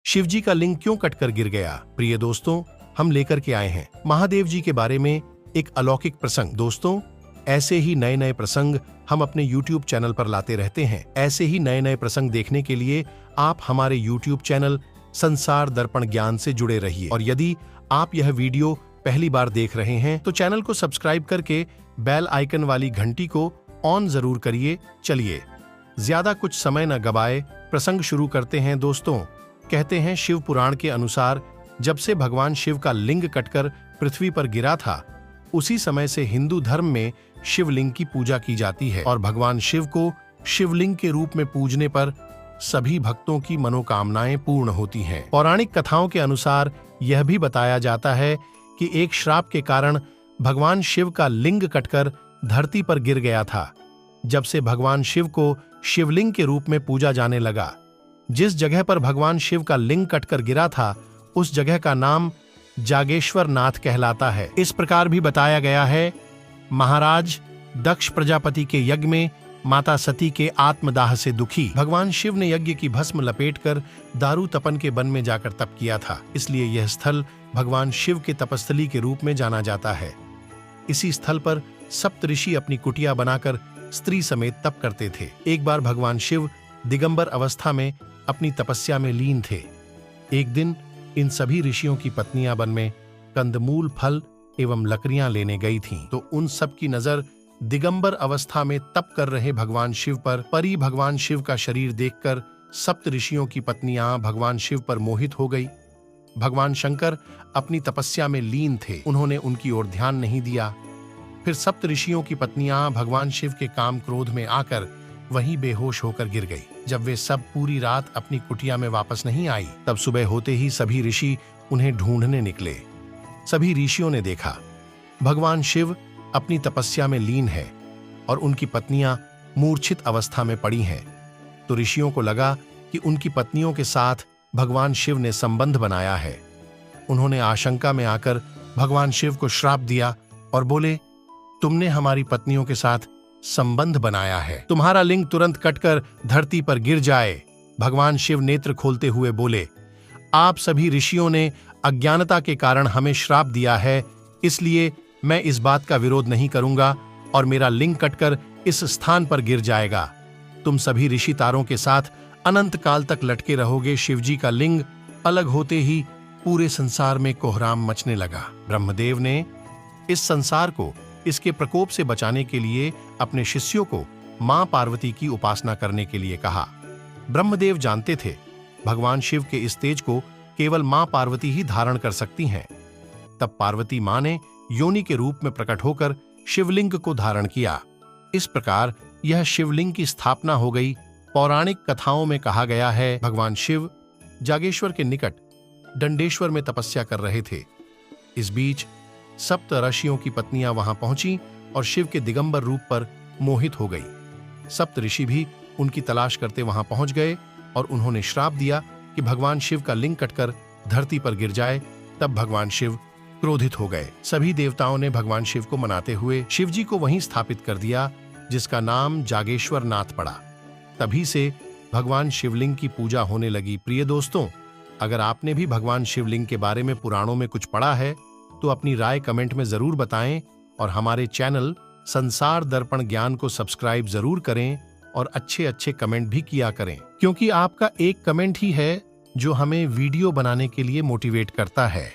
शिवजी का लिंग क्यों कटकर गिर गया? प्रिय दोस्तों, हम लेकर के आए हैं महादेव जी के बारे में एक अलौकिक प्रसंग। दोस्तों, ऐसे ही नए नए प्रसंग हम अपने YouTube चैनल पर लाते रहते हैं। ऐसे ही नए नए प्रसंग देखने के लिए आप हमारे YouTube चैनल संसार दर्पण ज्ञान से जुड़े रहिए। और यदि आप यह वीडियो पहली बार देख रहे हैं तो चैनल को सब्सक्राइब करके बेल आइकन वाली घंटी को ऑन जरूर करिए। चलिए ज्यादा कुछ समय न गवाए प्रसंग शुरू करते हैं। दोस्तों, कहते हैं शिव पुराण के अनुसार जब से भगवान शिव का लिंग कटकर पृथ्वी पर गिरा था, उसी समय से हिंदू धर्म में शिवलिंग की पूजा की जाती है और भगवान शिव को शिवलिंग के रूप में पूजने पर सभी भक्तों की मनोकामनाएं पूर्ण होती हैं। पौराणिक कथाओं के अनुसार यह भी बताया जाता है कि एक श्राप के कारण भगवान शिव का लिंग कटकर धरती पर गिर गया था। जब से भगवान शिव को शिवलिंग के रूप में पूजा जाने लगा, जिस जगह पर भगवान शिव का लिंग कटकर गिरा था उस जगह का नाम जागेश्वर नाथ कहलाता है। इस प्रकार भी बताया गया है, महाराज दक्ष प्रजापति के यज्ञ में माता सती के आत्मदाह से दुखी भगवान शिव ने यज्ञ की भस्म लपेटकर दारू तपन के वन में जाकर तप किया था। इसलिए यह स्थल भगवान शिव के तपस्थली के रूप में जाना जाता है। इसी स्थल पर सप्तऋषि अपनी कुटिया बनाकर स्त्री समेत तप करते थे। एक बार भगवान शिव दिगंबर अवस्था में अपनी तपस्या में लीन थे। एक दिन इन सभी ऋषियों की पत्नियां वन में कंदमूल, फल एवं लकड़ियां लेने गई थीं, तो उन सब की नजर दिगंबर अवस्था में तप कर रहे भगवान शिव पर पड़ी। भगवान शिव का शरीर देखकर सप्त ऋषियों की पत्नियां भगवान शिव पर मोहित हो गई। भगवान शंकर अपनी तपस्या में लीन थे, उन्होंने उनकी ओर ध्यान नहीं दिया। फिर सप्त ऋषियों की पत्नियां भगवान शिव के काम क्रोध में आकर वहीं बेहोश होकर गिर गई। जब वे सब पूरी रात अपनी कुटिया में वापस नहीं आई, तब सुबह होते ही सभी ऋषि उन्हें ढूंढने निकले। सभी ऋषियों ने देखा भगवान शिव अपनी तपस्या में लीन है और उनकी पत्नियां मूर्छित अवस्था में पड़ी हैं। तो ऋषियों को लगा कि उनकी पत्नियों के साथ भगवान शिव ने संबंध बनाया है। उन्होंने आशंका में आकर भगवान शिव को श्राप दिया और बोले, तुमने हमारी पत्नियों के साथ संबंध बनाया है, तुम्हारा लिंग तुरंत कटकर धरती पर गिर जाए। भगवान शिव नेत्र खोलते हुए बोले, आप सभी ऋषियों ने अज्ञानता के कारण हमें श्राप दिया है, इसलिए मैं इस बात का विरोध नहीं करूंगा और मेरा लिंग कटकर इस स्थान पर गिर जाएगा। तुम सभी ऋषि तारों के साथ अनंत काल तक लटके रहोगे। शिवजी का लिंग अलग होते ही पूरे संसार में कोहराम मचने लगा। ब्रह्मदेव ने इस संसार को इसके प्रकोप से बचाने के लिए अपने शिष्यों को मां पार्वती की उपासना करने के लिए कहा। ब्रह्मदेव जानते थे भगवान शिव के इस तेज को केवल मां पार्वती ही धारण कर सकती हैं। तब पार्वती मां ने योनि के रूप में प्रकट होकर शिवलिंग को धारण किया। इस प्रकार यह शिवलिंग की स्थापना हो गई। पौराणिक कथाओं में कहा गया है, भगवान शिव जागेश्वर के निकट दंडेश्वर में तपस्या कर रहे थे। इस बीच सप्त ऋषियों की पत्नियां वहां पहुंची और शिव के दिगंबर रूप पर मोहित हो गई। सप्त ऋषि भी उनकी तलाश करते वहां पहुंच गए और उन्होंने श्राप दिया कि भगवान शिव का लिंग कटकर धरती पर गिर जाए। तब भगवान शिव क्रोधित हो गए। सभी देवताओं ने भगवान शिव को मनाते हुए शिवजी को वहीं स्थापित कर दिया, जिसका नाम जागेश्वर नाथ पड़ा। तभी से भगवान शिवलिंग की पूजा होने लगी। प्रिय दोस्तों, अगर आपने भी भगवान शिवलिंग के बारे में पुराणों में कुछ पढ़ा है तो अपनी राय कमेंट में जरूर बताएं और हमारे चैनल संसार दर्पण ज्ञान को सब्सक्राइब जरूर करें और अच्छे अच्छे कमेंट भी किया करें, क्योंकि आपका एक कमेंट ही है जो हमें वीडियो बनाने के लिए मोटिवेट करता है।